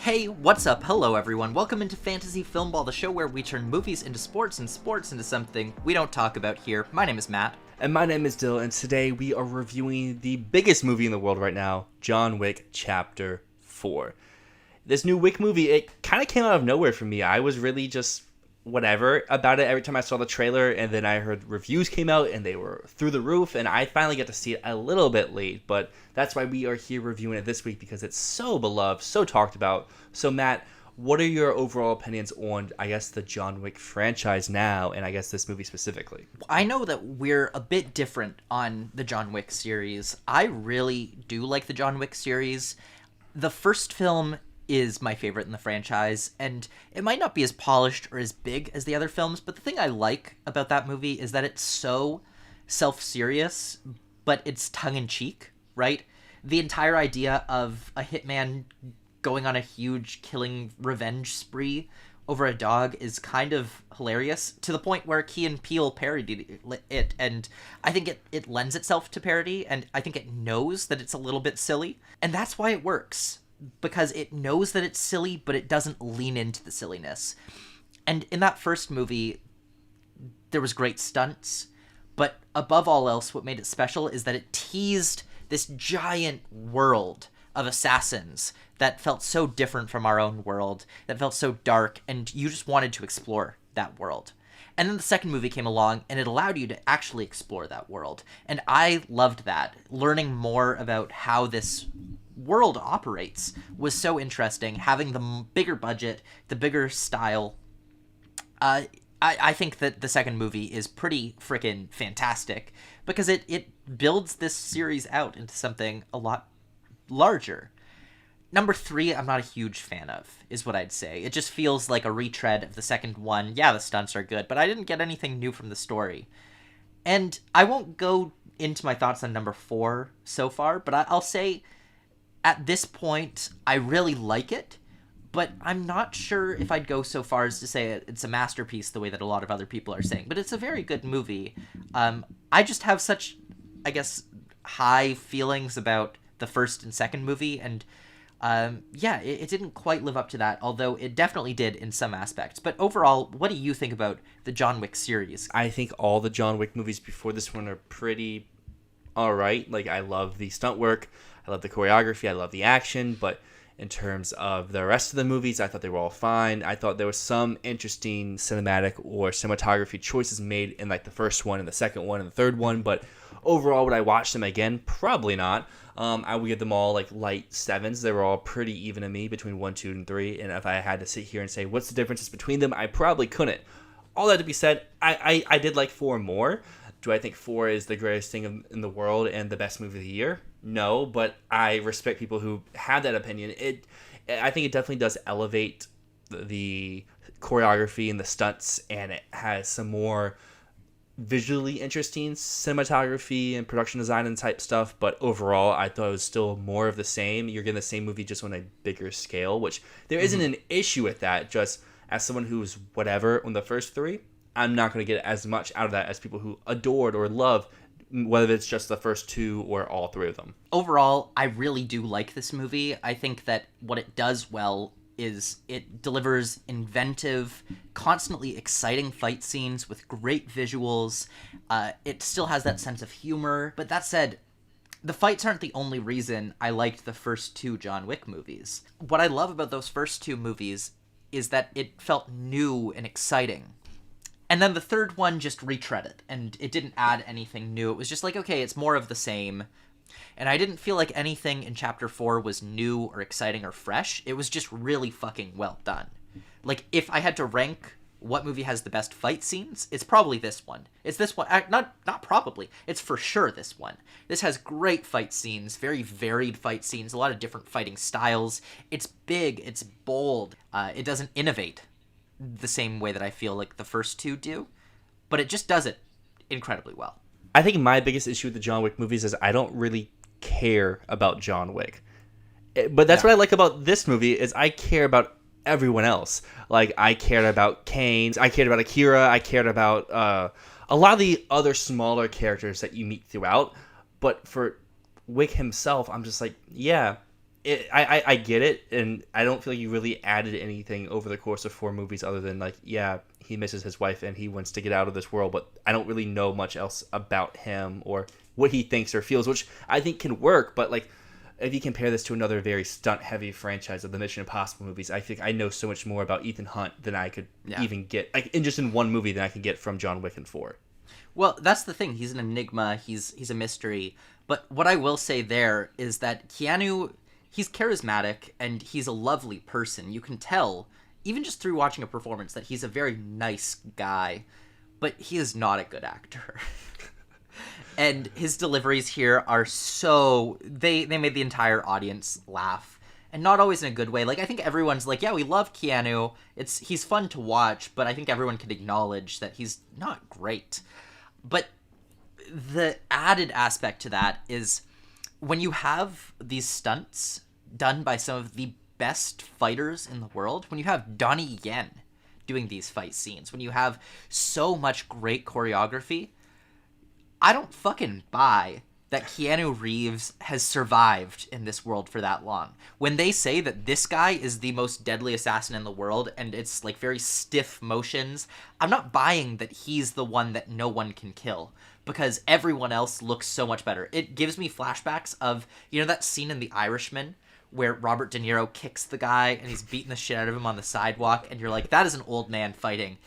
Hey, what's up? Hello, everyone. Welcome into Fantasy Filmball, the show where we turn movies into sports and sports into something we don't talk about here. My name is Matt. And my name is Dyl, and today we are reviewing the biggest movie in the world right now, John Wick Chapter 4. This new Wick movie, it kind of came out of nowhere for me. I was really just whatever about it every time I saw the trailer, and then I heard reviews came out and they were through the roof, and I finally got to see it a little bit late, but that's why we are here reviewing it this week, because it's so beloved, so talked about. So Matt, what are your overall opinions on, I guess, the John Wick franchise now, and I guess this movie specifically? I know that we're a bit different on the John Wick series. I really do like the John Wick series. The first film is my favorite in the franchise, and it might not be as polished or as big as the other films, but the thing I like about that movie is that it's so self-serious, but it's tongue-in-cheek, right? The entire idea of a hitman going on a huge killing revenge spree over a dog is kind of hilarious, to the point where Key and Peele parodied it, and I think it lends itself to parody, and I think it knows that it's a little bit silly, and that's why it works. Because it knows that it's silly, but it doesn't lean into the silliness. And in that first movie, there was great stunts, but above all else, what made it special is that it teased this giant world of assassins that felt so different from our own world, that felt so dark, and you just wanted to explore that world. And then the second movie came along, and it allowed you to actually explore that world. And I loved that. Learning more about how this world operates was so interesting. Having the bigger budget, the bigger style. I think that the second movie is pretty freaking fantastic because it builds this series out into something a lot larger. Number 3, I'm not a huge fan of, is what I'd say. It just feels like a retread of the second one. Yeah, the stunts are good, but I didn't get anything new from the story. And I won't go into my thoughts on number 4 so far, but I'll say at this point, I really like it, but I'm not sure if I'd go so far as to say it's a masterpiece the way that a lot of other people are saying, but it's a very good movie. I just have such, I guess, high feelings about the first and second movie, and it didn't quite live up to that, although it definitely did in some aspects. But overall, what do you think about the John Wick series? I think all the John Wick movies before this one are pretty alright. Like, I love the stunt work, I love the choreography, I love the action, but in terms of the rest of the movies, I thought they were all fine. I thought there was some interesting cinematic or cinematography choices made in like the first one and the second one and the third one, but overall, would I watch them again? Probably not. I would give them all like light 7s. They were all pretty even to me between 1, 2, and 3, and if I had to sit here and say what's the differences between them, I probably couldn't. All that to be said, I did like 4 more. Do I think 4 is the greatest thing in the world and the best movie of the year? No, but I respect people who have that opinion. I think it definitely does elevate the choreography and the stunts, and it has some more visually interesting cinematography and production design and type stuff, but overall I thought it was still more of the same. You're getting the same movie just on a bigger scale, which there isn't an issue with that. Just as someone who's whatever on the first 3, I'm not going to get as much out of that as people who adored or love, whether it's just the first 2 or all 3 of them. Overall, I really do like this movie. I think that what it does well is it delivers inventive, constantly exciting fight scenes with great visuals. It still has that sense of humor. But that said, the fights aren't the only reason I liked the first 2 John Wick movies. What I love about those first 2 movies is that it felt new and exciting. And then the third one just retreaded, and it didn't add anything new. It was just like, okay, it's more of the same. And I didn't feel like anything in Chapter 4 was new or exciting or fresh. It was just really fucking well done. Like, if I had to rank what movie has the best fight scenes, it's probably this one. It's this one. Not probably. It's for sure this one. This has great fight scenes, very varied fight scenes, a lot of different fighting styles. It's big. It's bold. It doesn't innovate the same way that I feel like the first 2 do, but it just does it incredibly well. I think my biggest issue with the John Wick movies is I don't really care about John Wick. But that's what I like about this movie is I care about everyone else. Like, I cared about Kane, I cared about Akira, I cared about a lot of the other smaller characters that you meet throughout. But for Wick himself, I'm just like, yeah, I get it, and I don't feel like you really added anything over the course of 4 movies other than, like, yeah, he misses his wife and he wants to get out of this world, but I don't really know much else about him or what he thinks or feels, which I think can work, but, like, if you compare this to another very stunt-heavy franchise of the Mission Impossible movies, I think I know so much more about Ethan Hunt than I could even get, like, in one movie than I can get from John Wick and 4. Well, that's the thing. He's an enigma. He's a mystery. But what I will say there is that Keanu, he's charismatic and he's a lovely person. You can tell, even just through watching a performance, that he's a very nice guy. But he is not a good actor. And his deliveries here are so... They made the entire audience laugh. And not always in a good way. Like, I think everyone's like, yeah, we love Keanu. He's fun to watch, but I think everyone can acknowledge that he's not great. But the added aspect to that is when you have these stunts done by some of the best fighters in the world, when you have Donnie Yen doing these fight scenes, when you have so much great choreography, I don't fucking buy that Keanu Reeves has survived in this world for that long. When they say that this guy is the most deadly assassin in the world and it's like very stiff motions, I'm not buying that he's the one that no one can kill because everyone else looks so much better. It gives me flashbacks of, you know, that scene in The Irishman where Robert De Niro kicks the guy and he's beating the shit out of him on the sidewalk and you're like, that is an old man fighting.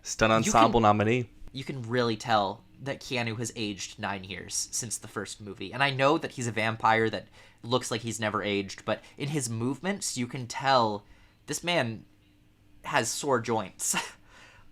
Stunt Ensemble nominee. You can really tell that Keanu has aged 9 years since the first movie. And I know that he's a vampire that looks like he's never aged, but in his movements, you can tell this man has sore joints.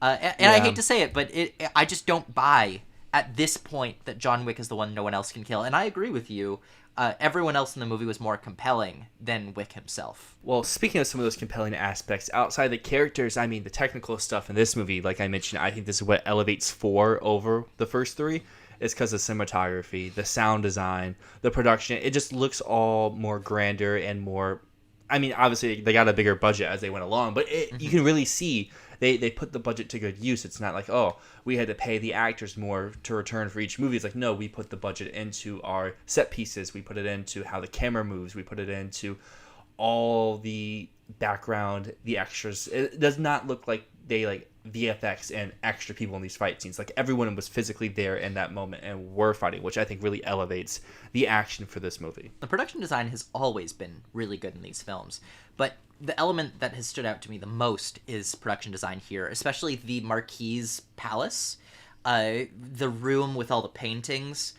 I hate to say it, but I just don't buy at this point that John Wick is the one no one else can kill. And I agree with you. Everyone else in the movie was more compelling than Wick himself. Well, speaking of some of those compelling aspects, outside the characters, I mean, the technical stuff in this movie, like I mentioned, I think this is what elevates 4 over the first 3. It's because of cinematography, the sound design, the production. It just looks all more grander and more... I mean, obviously, they got a bigger budget as they went along, but you can really see they put the budget to good use. It's not like, oh, we had to pay the actors more to return for each movie. It's like, no, we put the budget into our set pieces. We put it into how the camera moves. We put it into all the background, the extras. It does not look like they like VFX and extra people in these fight scenes. Like everyone was physically there in that moment and were fighting, which I think really elevates the action for this movie. The production design has always been really good in these films, but the element that has stood out to me the most is production design here, especially the Marquise Palace, the room with all the paintings.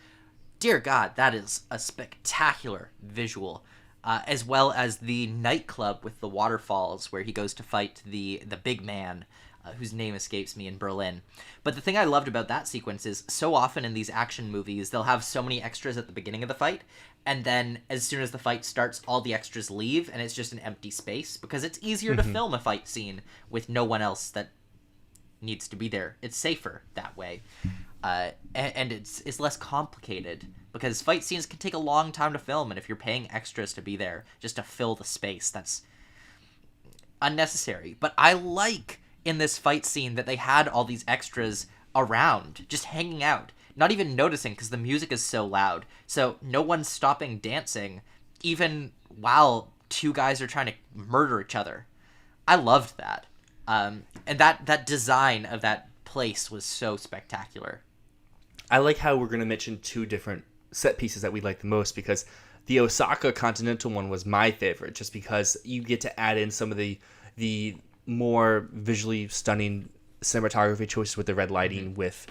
Dear God, that is a spectacular visual. As well as the nightclub with the waterfalls where he goes to fight the big man, whose name escapes me, in Berlin. But the thing I loved about that sequence is so often in these action movies, they'll have so many extras at the beginning of the fight, and then as soon as the fight starts, all the extras leave, and it's just an empty space, because it's easier to film a fight scene with no one else that needs to be there. It's safer that way. And it's less complicated, because fight scenes can take a long time to film, and if you're paying extras to be there just to fill the space, that's unnecessary. But I like in this fight scene that they had all these extras around, just hanging out, not even noticing because the music is so loud. So no one's stopping dancing, even while 2 guys are trying to murder each other. I loved that. And that design of that place was so spectacular. I like how we're going to mention 2 different set pieces that we like the most, because the Osaka Continental one was my favorite, just because you get to add in some of the more visually stunning cinematography choices with the red lighting, with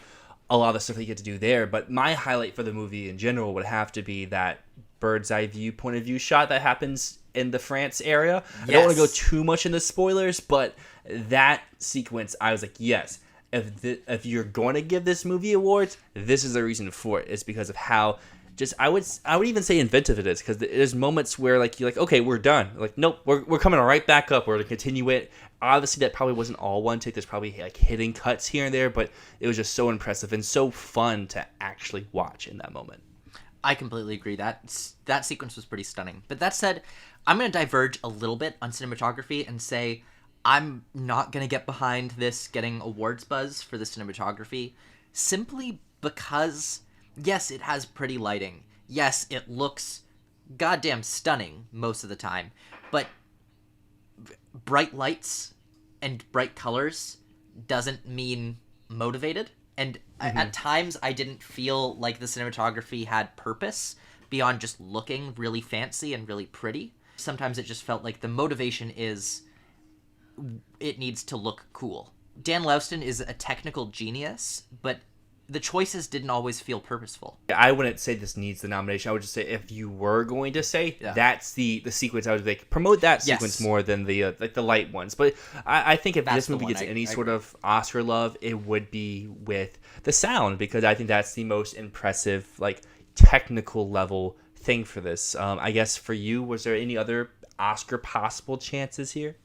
a lot of the stuff that you get to do there. But my highlight for the movie in general would have to be that bird's eye view point of view shot that happens in the France area. Yes. I don't want to go too much into spoilers, but that sequence, I was like, yes, if you're going to give this movie awards, this is the reason for it. It's because of how just I would even say inventive it is, because there's moments where like you're like, okay, we're done. Like, nope, we're coming right back up. We're going to continue it. Obviously, that probably wasn't all one take. There's probably like hidden cuts here and there, but it was just so impressive and so fun to actually watch in that moment. I completely agree. That sequence was pretty stunning. But that said, I'm going to diverge a little bit on cinematography and say I'm not going to get behind this getting awards buzz for the cinematography, simply because, yes, it has pretty lighting. Yes, it looks goddamn stunning most of the time, but bright lights and bright colors doesn't mean motivated. And at times I didn't feel like the cinematography had purpose beyond just looking really fancy and really pretty. Sometimes it just felt like the motivation is it needs to look cool. Dan Lauston is a technical genius, but the choices didn't always feel purposeful. I wouldn't say this needs the nomination. I would just say if you were going to say that's the sequence, I would like promote that sequence more than the like the light ones. But I think if this movie gets any sort of Oscar love, it would be with the sound, because I think that's the most impressive like technical level thing for this. I guess for you, was there any other Oscar possible chances here?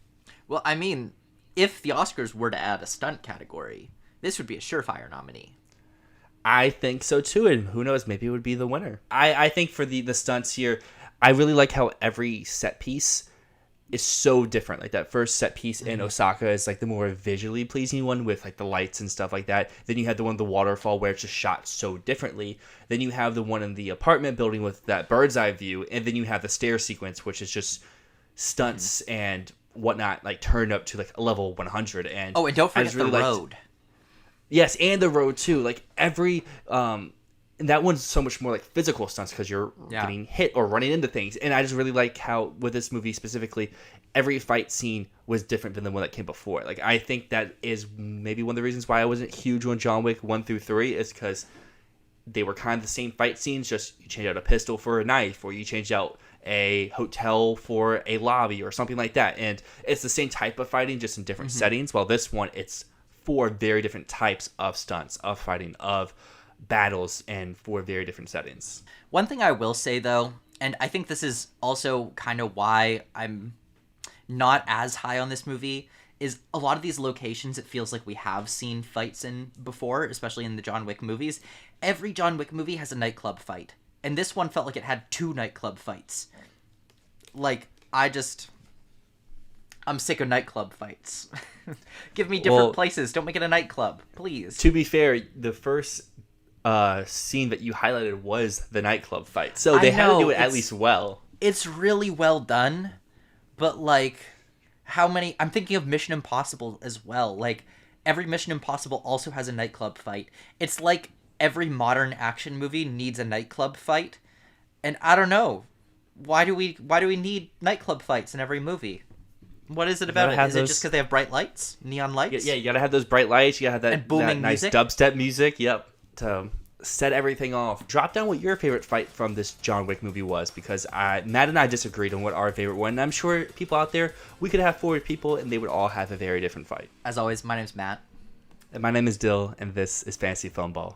Well, I mean, if the Oscars were to add a stunt category, this would be a surefire nominee. I think so too, and who knows, maybe it would be the winner. I think for the stunts here, I really like how every set piece is so different. Like that first set piece in Osaka is like the more visually pleasing one with like the lights and stuff like that. Then you have the one, the waterfall, where it's just shot so differently. Then you have the one in the apartment building with that bird's eye view, and then you have the stair sequence, which is just stunts and whatnot, like turned up to like a level 100. And and don't forget the road. Yes, and the road too. Like every and that one's so much more like physical stunts because you're getting hit or running into things. And I just really like how with this movie specifically, every fight scene was different than the one that came before. Like I think that is maybe one of the reasons why I wasn't huge on John Wick 1 through 3 is because they were kind of the same fight scenes, just you change out a pistol for a knife, or you change out a hotel for a lobby or something like that. And it's the same type of fighting, just in different settings. While this one, it's 4 very different types of stunts, of fighting, of battles, and 4 very different settings. One thing I will say, though, and I think this is also kind of why I'm not as high on this movie, is a lot of these locations it feels like we have seen fights in before, especially in the John Wick movies. Every John Wick movie has a nightclub fight, and this one felt like it had 2 nightclub fights. Like, I'm sick of nightclub fights. Give me different places. Don't make it a nightclub, please. To be fair, the first scene that you highlighted was the nightclub fight. So they had to do it at least well. It's really well done, but like, how many... I'm thinking of Mission Impossible as well. Like, every Mission Impossible also has a nightclub fight. It's like every modern action movie needs a nightclub fight. And I don't know. Why do we need nightclub fights in every movie? What is it about it? Is it just because they have bright lights? Neon lights? Yeah, you gotta have those bright lights. You gotta have that, and booming that nice music? Dubstep music. Yep. To set everything off. Drop down what your favorite fight from this John Wick movie was, because Matt and I disagreed on what our favorite one. And I'm sure people out there, we could have 4 people and they would all have a very different fight. As always, my name's Matt. And my name is Dyl, and this is Fantasy Filmball.